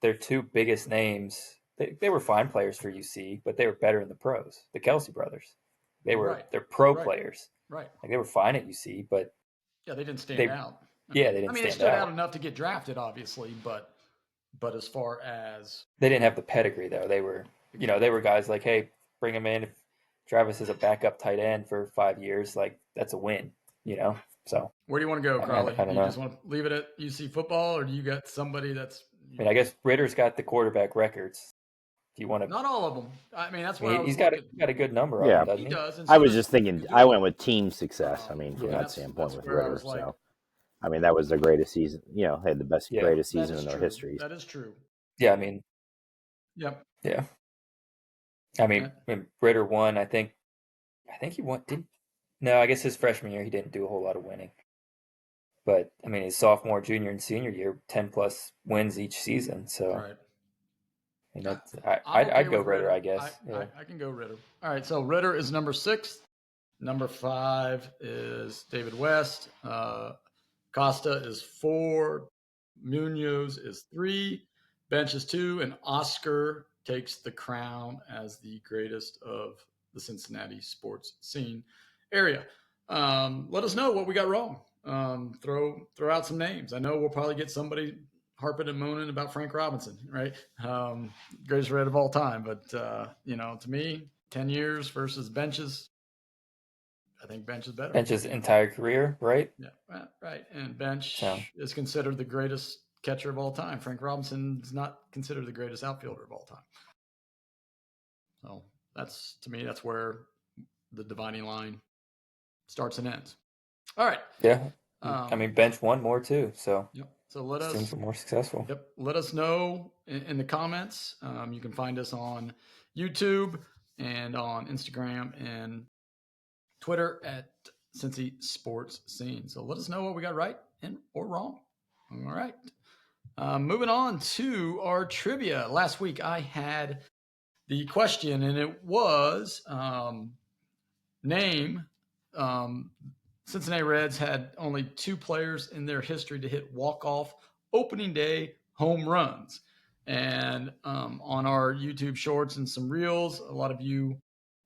their two biggest names. They were fine players for UC, but they were better in the pros. The Kelsey brothers, they're pro players. Right. They were fine at UC, but yeah, they didn't stand out. Yeah, they didn't. They stood out enough to get drafted, obviously, but as far as they didn't have the pedigree, though. They were, they were guys like, hey, bring him in. If Travis is a backup tight end for 5 years, that's a win. So where do you want to go, Crowley? I don't know. You just want to leave it at UC football, or do you got somebody that's? I guess Ritter's got the quarterback records. If you want to, not all of them. That's what he's got a good number. Yeah, of them, doesn't he? Does. I was just thinking. I went with team success. From that standpoint with Ritter. So, that was their greatest season. They had the greatest season in their history. That is true. Yeah, Yep. Yeah. When Ritter won, I think he won. No, I guess his freshman year he didn't do a whole lot of winning. But his sophomore, junior, and senior year, 10+ wins each season. So, right. I'd go Ritter, I guess. I can go Ritter. All right, so Ritter is number 6. Number 5 is David West. Costa is 4. Munoz is 3. Bench is 2, and Oscar takes the crown as the greatest of the Cincinnati sports scene area. Let us know what we got wrong. Throw out some names. I know we'll probably get somebody harping and moaning about Frank Robinson, right? Greatest Red of all time. But, to me, 10 years versus Bench's, I think Bench is better. Bench's entire career, right? Yeah, right. And Bench is considered the greatest catcher of all time. Frank Robinson is not considered the greatest outfielder of all time. So to me, that's where the dividing line starts and ends. All right. Yeah. Bench won more too. So, yep. So let us seems more successful. Yep. Let us know in the comments. You can find us on YouTube and on Instagram and Twitter at CincySportScn. So let us know what we got right or wrong. All right. Moving on to our trivia. Last week I had the question, and it was name. Cincinnati Reds had only 2 players in their history to hit walk-off opening day home runs. And on our YouTube shorts and some reels, a lot of you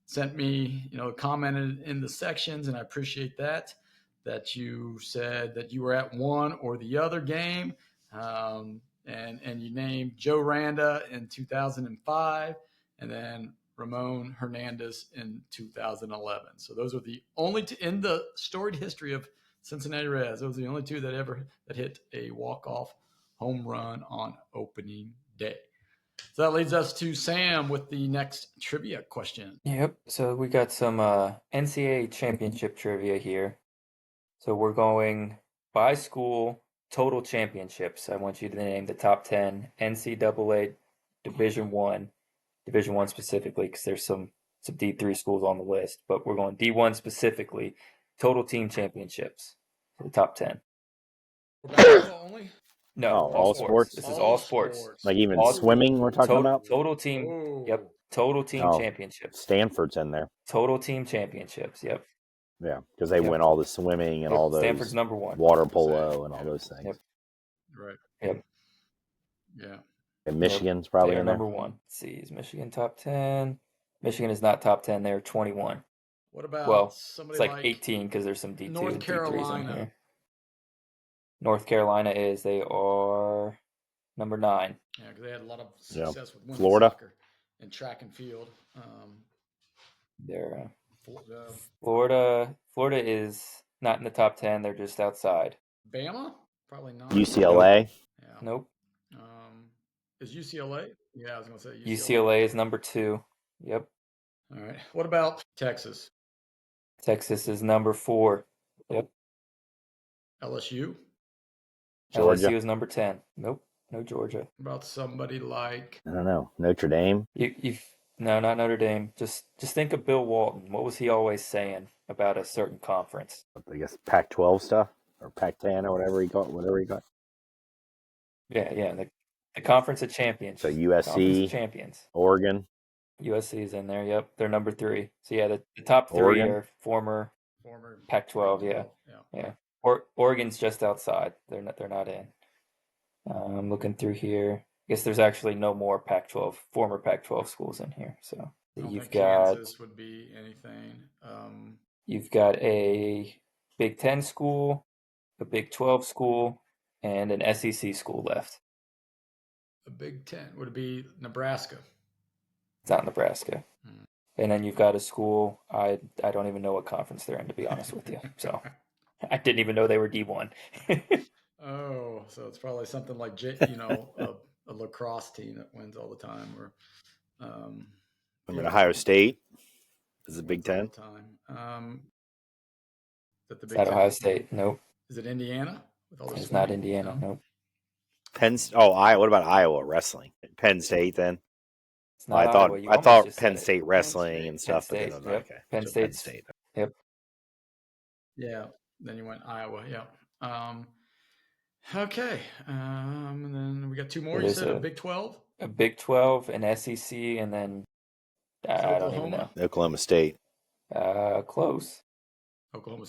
sent me, commented in the sections, and I appreciate that you said that you were at one or the other game. And you named Joe Randa in 2005, and then Ramon Hernandez in 2011. So those are the only two in the storied history of Cincinnati Reds. Those are the only 2 that hit a walk-off home run on opening day. So that leads us to Sam with the next trivia question. Yep. So we got some NCAA championship trivia here. So we're going by school total championships. I want you to name the top 10 NCAA Division One specifically, because there's some D3 schools on the list, but we're going D1 specifically. Total team championships for the top 10. Basketball only? No, all sports? This is all sports. Like even All swimming we're talking about? Total team. Whoa. Yep. Total team championships. Stanford's in there. Total team championships. Yep. Yeah, because they win all the swimming and all those. Stanford's number one. Water polo and all those things. Yep. Right. Yep. Yeah. And Michigan's probably in there. Number one. Let's see, is Michigan top 10? Michigan is not top 10. They're 21. What about it's like 18 because there's some D2 North and D3s Carolina? in here. North Carolina they are number 9. Yeah, because they had a lot of success with women's Florida soccer and track and field. They're Florida is not in the top 10. They're just outside. Bama? Probably not. UCLA? Nope. Is UCLA? Yeah, I was going to say UCLA is number 2. Yep. All right. What about Texas? Texas is number 4. Yep. LSU? Georgia? LSU is number 10. Nope. No Georgia. What about somebody like, I don't know, Notre Dame? No, not Notre Dame. Just think of Bill Walton. What was he always saying about a certain conference? I guess Pac-12 stuff or Pac-10 or whatever he got. Yeah. The Conference of Champions. So USC, champions. Oregon. USC is in there. Yep, they're number 3. So yeah, the top 3 Oregon? are former Pac-12. Yeah. Oregon's just outside. They're not in. I'm looking through here. I guess there's actually no more former Pac-12 schools in here. So you've got Kansas would be anything. You've got a Big 10 school, a Big 12 school, and an SEC school left. A Big 10 would it be Nebraska? It's not Nebraska. And then you've got a school. I don't even know what conference they're in, to be honest with you. So I didn't even know they were D1. Oh, so it's probably something like a lacrosse team that wins all the time, or Ohio State is the Big 10. Is that the Big Is that 10? Ohio State? Nope. Is it Indiana? It's not Indiana. Nope. Iowa. What about Iowa wrestling? Penn State then. It's not Iowa. I thought Penn State wrestling and stuff. Penn State, but yep. Okay. Penn State. Yep. Yeah. Then you went Iowa. Yeah. Okay. And then we got 2 more. You said a Big 12? A Big 12, an SEC, and then I don't even know. Oklahoma State. Close. Oklahoma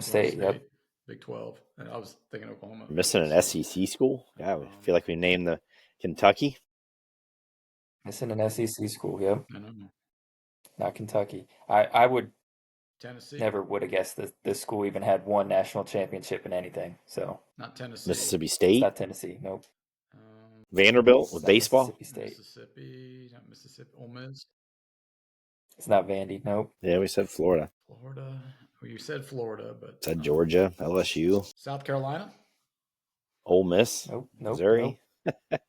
State. Yep. Big 12. And I was thinking Oklahoma. Missing an SEC school? Yeah, I feel like we named the Kentucky. Missing an SEC school. Yep. I don't know. Not Kentucky. I would Tennessee. Never would have guessed that this school even had one national championship in anything. So not Tennessee. Mississippi State. It's not Tennessee. Nope. Vanderbilt with baseball. Mississippi. Not Mississippi. Ole Miss. It's not Vandy. Nope. Yeah, we said Florida. Florida. Well, you said Florida, but said Georgia, LSU, South Carolina, Ole Miss. Nope. Missouri. Nope.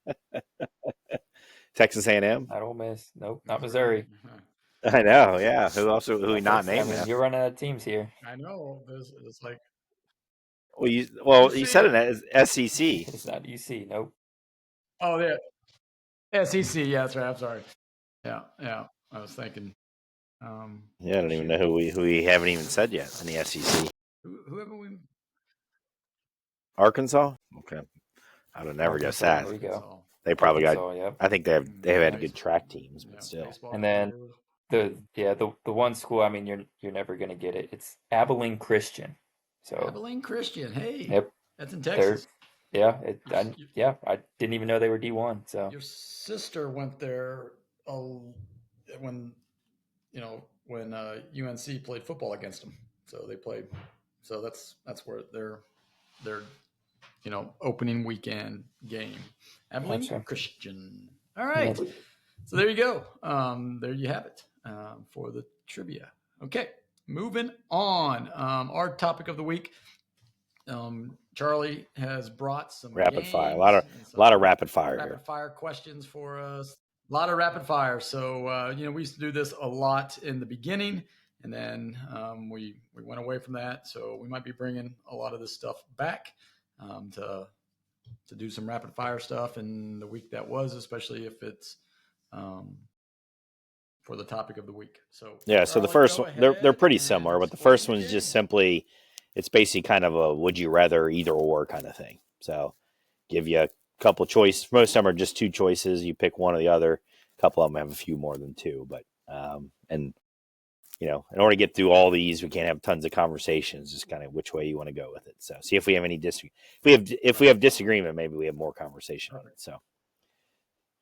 Texas A&M. Not Ole Miss. Nope. Not Missouri. I know. Yeah. Who else? Who we not naming? I mean, you're running out of teams here. I know. It's like. Well, you said it as SEC. It's not UC. Nope. Oh yeah, SEC. Yeah, that's right. I'm sorry. Yeah. I was thinking. Yeah, I don't even know who we haven't even said yet in the SEC. Who haven't we? Arkansas. Okay, I would never guess that. There we go. They probably Arkansas, got. Yep. I think they've had good track teams, but still. And then the one school. I mean, you're never gonna get it. It's Abilene Christian. So Abilene Christian. Hey. Yep. That's in Texas. I didn't even know they were D1. So your sister went there when UNC played football against them. So they played. So that's where their opening weekend game. Abilene Christian. All right. Yeah. So there you go. There you have it for the trivia. Okay, moving on. Our topic of the week. Charlie has brought some rapid fire. A lot of rapid fire. Rapid fire questions for us. A lot of rapid fire. So we used to do this a lot in the beginning, And then we went away from that. So we might be bringing a lot of this stuff back to do some rapid fire stuff in the week that was, especially if it's for the topic of the week. So yeah, so the first one, they're pretty similar, but the first one is just simply, it's basically kind of a would you rather either or kind of thing. So give you a couple choices. Most of them are just two choices. You pick one or the other. A couple of them have a few more than two, but and in order to get through all these, we can't have tons of conversations. Just kind of which way you want to go with it. So see if we have any if we have disagreement, maybe we have more conversation on it. So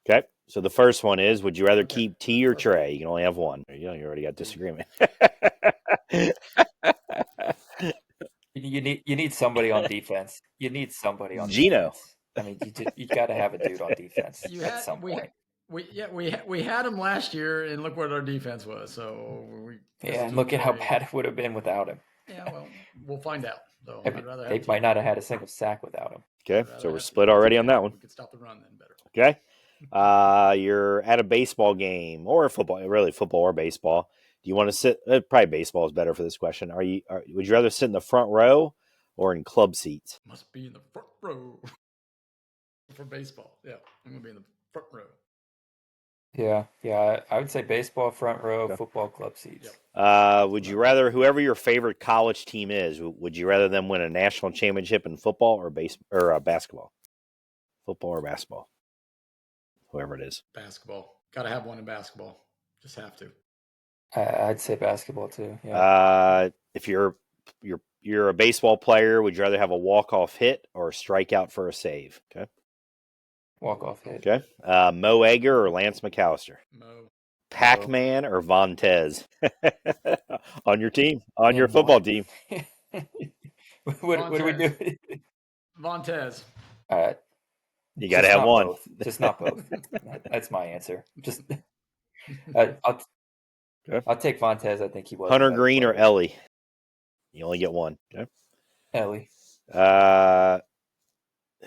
okay. So the first one is: would you rather keep T or Trey? You can only have one. You already got disagreement. You need somebody on defense. You need somebody on Gino. defense. I mean, you got to have a dude on defense at some point. We had him last year, and look what our defense was. So and look at how bad it would have been without him. Yeah, well, we'll find out. So they might not have had a single sack without him. Okay, so we're split already on that one. We could stop the run then better. Okay, you're at a baseball game or football or baseball. Do you want to sit? Probably baseball is better for this question. Would you rather sit in the front row or in club seats? Must be in the front row for baseball. Yeah, I'm gonna be in the front row. Yeah, I would say baseball front row, football club seats. Yep. Would you rather, whoever your favorite college team is, would you rather them win a national championship in football or basketball? Football or basketball? Whoever it is. Basketball. Got to have one in basketball. Just have to. I'd say basketball too. Yeah. If you're a baseball player, would you rather have a walk-off hit or a strikeout for a save? Okay. Walk-off hit. Okay. Mo Egger or Lance McAllister? Mo. Pac-Man or Vontez? On your team, on your football team. What do we do? Vontez. You got to have one. Both. Just not both. That's my answer. Just I'll take Vontez. I think he was. Hunter Green or Ellie? You only get one. Okay. Ellie.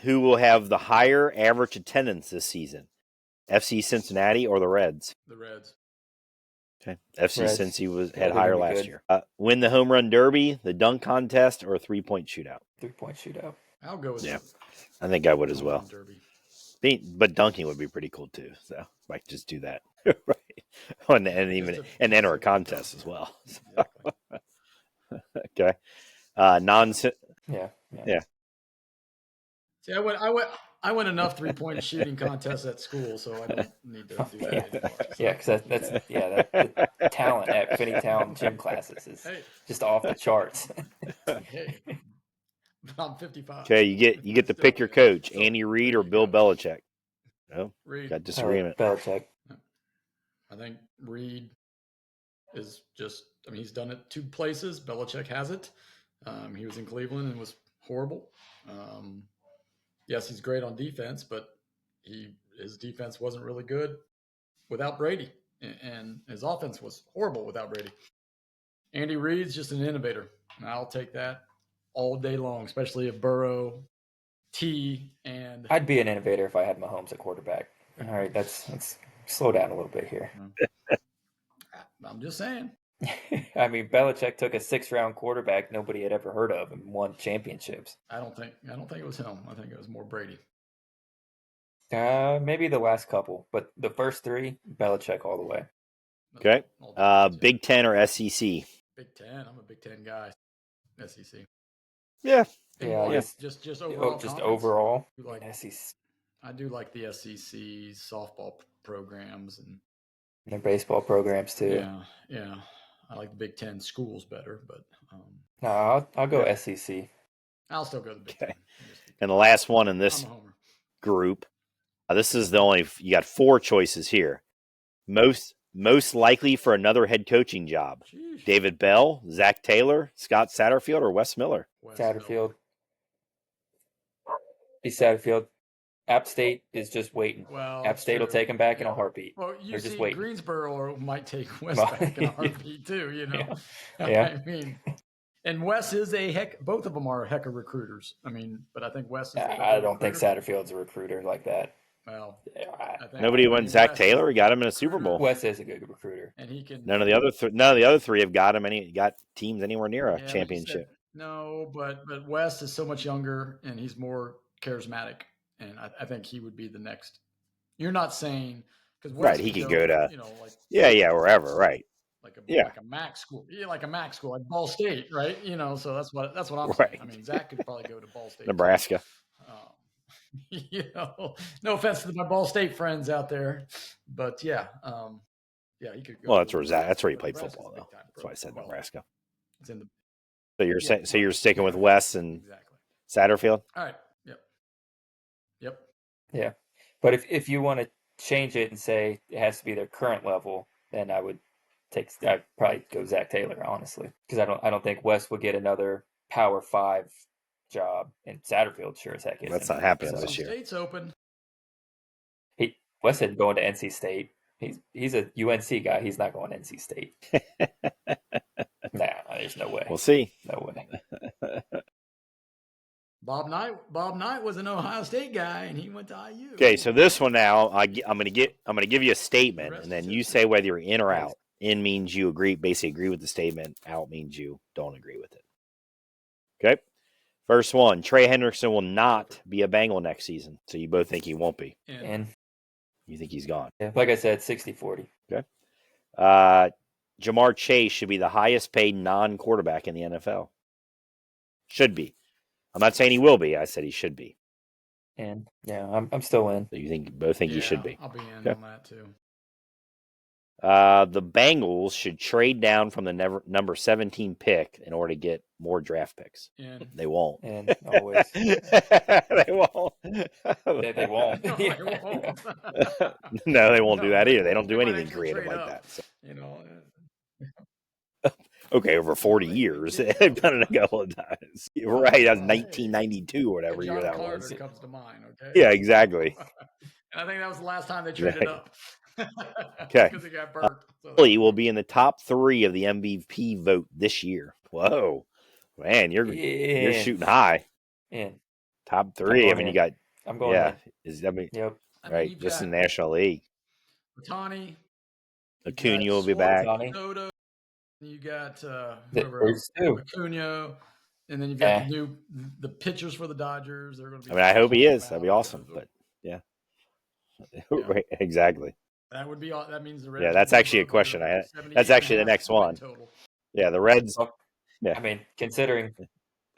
Who will have the higher average attendance this season? FC Cincinnati or the Reds? The Reds. Okay. FC Cincy had higher last year. Win the home run derby, the dunk contest, or a 3-point shootout? 3-point shootout. I'll go with that. I think I would as well. Derby. But dunking would be pretty cool too. So might just do that. Right. And enter a contest as well. Exactly. Okay. Yeah. See, I went enough 3-point shooting contests at school, so I don't need to do that anymore. Yeah, because the talent at Finneytown gym classes is just off the charts. Hey, I'm 55. Okay, you get to pick your coach, Andy Reid or Bill Belichick. No, Reid. Got disagreement. Belichick. I think Reid is he's done it 2 places. Belichick has it. He was in Cleveland and was horrible. Yes, he's great on defense, but his defense wasn't really good without Brady, and his offense was horrible without Brady. Andy Reid's just an innovator, and I'll take that all day long, especially if Burrow, and I'd be an innovator if I had Mahomes at quarterback. All right, let's slow down a little bit here. I'm just saying. I mean, Belichick took a 6th-round quarterback nobody had ever heard of and won championships. I don't think it was him. I think it was more Brady. Maybe the last couple, but the first 3, Belichick all the way. Okay. Big Ten or SEC? Big Ten. I'm a Big Ten guy. SEC. Yeah. Just overall. Just overall. SEC. I do like the SEC softball programs and their baseball programs too. Yeah. I like the Big Ten schools better, but no, I'll go SEC. I'll still go to the Big Ten. And the last one in this group, this is you got 4 choices here. Most likely for another head coaching job: David Bell, Zach Taylor, Scott Satterfield, or Wes Miller. Satterfield. Be Satterfield. App State is just waiting. Well, App State will take him back in a heartbeat. Well, They're just waiting. Greensboro might take Wes back in a heartbeat too. Yeah. I mean, and Wes is both of them are a heck of recruiters. I mean, but I think Wes is. I don't think Satterfield's a recruiter like that. Well, nobody went Zach Taylor. We got him in a Super Bowl. Wes is a good recruiter, and he can. None of the other three have got him got teams anywhere near a championship. No, but Wes is so much younger and he's more charismatic, and I think he would be the next. You're not saying because right, he could go to wherever, right? Like a MAC school, like a MAC school, like Ball State, right? So that's what I'm saying. I mean, Zach could probably go to Ball State, Nebraska. No offense to my Ball State friends out there, but he could go. Well, that's where he played football, though. That's why I said Nebraska. It's in the. So you're sticking with Wes and Satterfield. All right. Yep. Yeah, but if you want to change it and say it has to be their current level, then I'd probably go Zach Taylor, honestly, because I don't think Wes will get another Power 5 job, and Satterfield sure as heck is. That's not happening this year. State's open. Wes said going to NC State. He's a UNC guy. He's not going to NC State. Nah, there's no way. We'll see. No way. Bob Knight was an Ohio State guy, and he went to IU. Okay, so this one now, I'm going to give you a statement, and then you say whether you're in or out. In means you basically agree with the statement. Out means you don't agree with it. Okay. First one, Trey Hendrickson will not be a Bengal next season. So you both think he won't be. And you think he's gone. Yeah, like I said, 60-40. Okay. Jamar Chase should be the highest paid non-quarterback in the NFL. Should be. I'm not saying he will be. I said he should be. And yeah, I'm still in. So you both think he should be. I'll be in on that too. The Bengals should trade down from the number 17 pick in order to get more draft picks. They won't. And always. They won't. They won't. No, they won't. No, they won't do that either. They don't do anything creative like that. So. Okay, over 40 years, they've done it a couple of times. Right, that was 1992 or whatever year that was. Comes to mind. Okay. Yeah, exactly. And I think that was the last time they traded up. Okay. Because he got burnt. Philly will be in the top 3 of the MVP vote this year. Whoa, man, you're shooting high. In top 3. I mean, you got. I'm going. Yeah, yep. Right, just in the National League. Otani, Acuna will be back. Soto, you got Acuna, and then you've got the pitchers for the Dodgers. They're going to be. I mean, I hope he is. That'd be awesome. But yeah. Right, exactly. That would be. That means the Reds. Yeah, that's actually a question. That's actually the next one. Total. Yeah, the Reds. Yeah, I mean, considering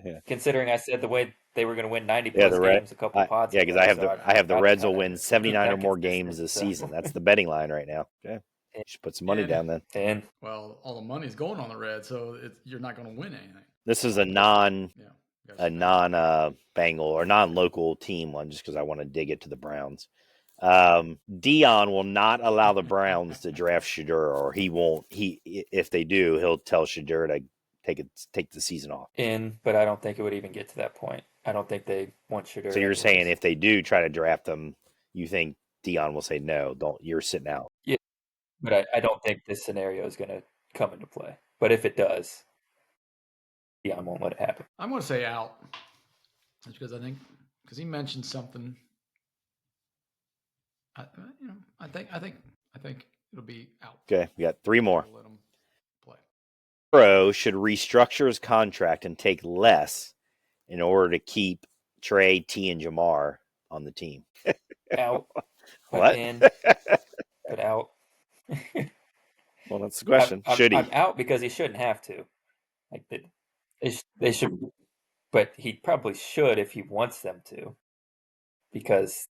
I said the way they were going to win 90 games a couple of pods. Yeah, because I have the Reds will win 79 or more games this season. That's the betting line right now. Okay, you should put some money down then. And all the money's going on the Reds, so you're not going to win anything. This is a non Bengal or non-local team one, just because I want to dig it to the Browns. Dion will not allow the Browns to draft Shadur, or he won't. If they do, he'll tell Shadur to take the season off. But I don't think it would even get to that point. I don't think they want Shadur. So you're saying if they do try to draft them, you think Dion will say no? You're sitting out. Yeah, but I don't think this scenario is going to come into play. But if it does, Dion won't let it happen. I'm going to say out, just because he mentioned something. I think it'll be out. Okay, we got 3 more. Let him play. Pro should restructure his contract and take less in order to keep Trey, T, and Jamar on the team. Out. What? But out. Well, that's the question. Should he? I'm out because he shouldn't have to. Like they should, but he probably should if he wants them to, because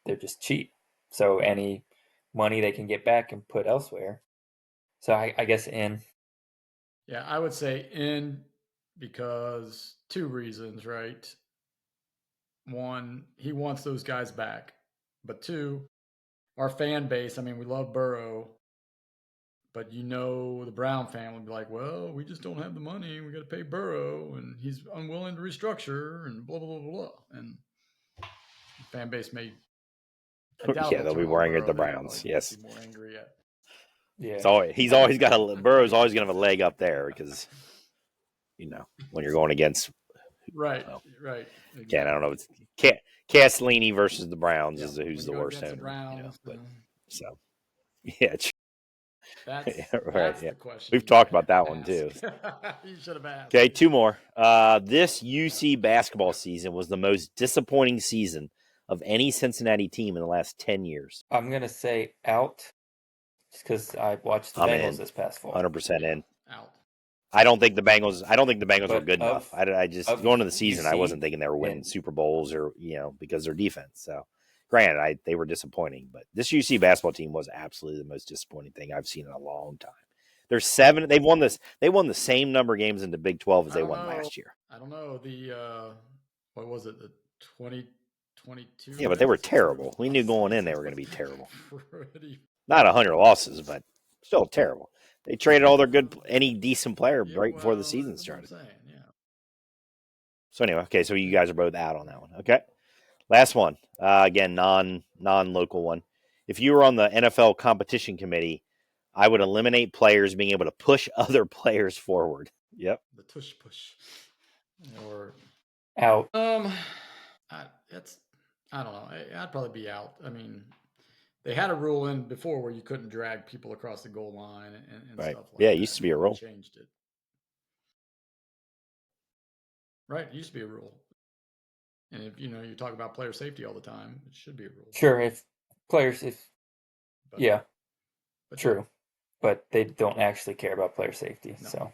they're just cheap. So any money they can get back and put elsewhere. So I guess in. Yeah, I would say in because 2 reasons, right? 1, he wants those guys back. But 2, our fan base, I mean, we love Burrow, but the Brown family would be like, well, we just don't have the money. We got to pay Burrow, and he's unwilling to restructure, and blah, blah, blah, blah. And the fan base may. They'll be more angry at the Browns. Yes. More angry at. Yeah. He's always got Burrow's always going to have a leg up there because, when you're going against Right. So, Right. again, Exactly. I don't know. It's Castellini versus the Browns is who's the worst owner. Browns, but so yeah, that's right. Yeah, the question. we've talked about that one too. You should have asked. Okay, two more. This UC basketball season was the most disappointing season of any Cincinnati team in the last 10 years. I'm gonna say out, just because I watched the Bengals this past fall. 100% in. Out. I don't think the Bengals were good enough. I just going into the season, I wasn't thinking they were winning Super Bowls or because their defense. So, granted, they were disappointing, but this UC basketball team was absolutely the most disappointing thing I've seen in a long time. There's 7. They won the same number of games in the Big 12 as they won last year. I don't know what was it? The 2022. Yeah, but they were terrible. We knew going in they were going to be terrible. Not 100 losses, but still terrible. They traded all their any decent player right before the season started. So anyway, okay, so you guys are both out on that one. Okay. Last one. Again, non-local one. If you were on the NFL competition committee, I would eliminate players being able to push other players forward. Yep. The tush push. Or out. I don't know. I'd probably be out. I mean, they had a rule in before where you couldn't drag people across the goal line and right. stuff like that. Yeah, it used to be a rule. They changed it. Right, it used to be a rule. And if you talk about player safety all the time, it should be a rule. Sure, true. But they don't actually care about player safety. No. So,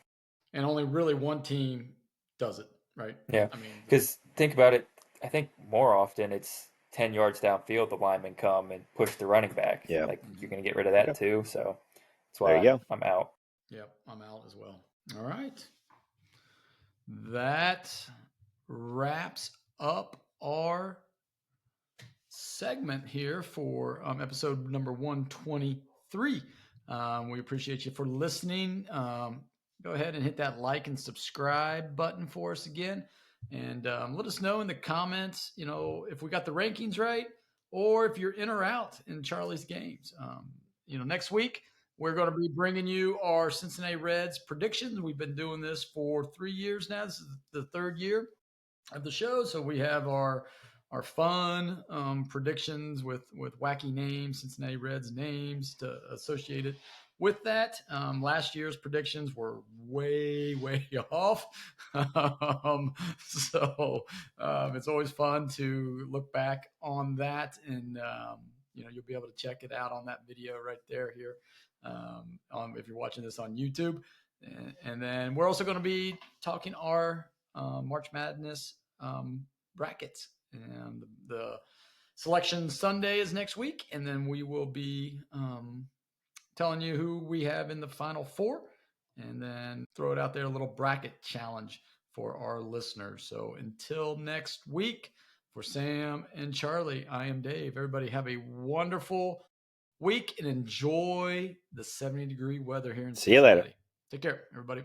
and only really one team does it, right? Yeah. I mean, because think about it. I think more often it's 10 yards downfield, the linemen come and push the running back. Yeah. Like you're going to get rid of that too. So that's why I'm out. Yep, I'm out as well. All right. That wraps up our segment here for episode number 123. We appreciate you for listening. Go ahead and hit that like and subscribe button for us again. And let us know in the comments, if we got the rankings right or if you're in or out in Charlie's games. Next week, we're going to be bringing you our Cincinnati Reds predictions. We've been doing this for 3 years now. This is the 3rd year of the show. So we have our fun predictions with wacky names, Cincinnati Reds names associated with that. Last year's predictions were way, way off. So it's always fun to look back on that. And, you'll be able to check it out on that video right there here if you're watching this on YouTube. And then we're also going to be talking our March Madness brackets. And the selection Sunday is next week. And then we will be telling you who we have in the Final Four. And then throw it out there, a little bracket challenge for our listeners. So until next week, for Sam and Charlie, I am Dave. Everybody have a wonderful week and enjoy the 70-degree weather here in Cincinnati. See you later. Take care, everybody.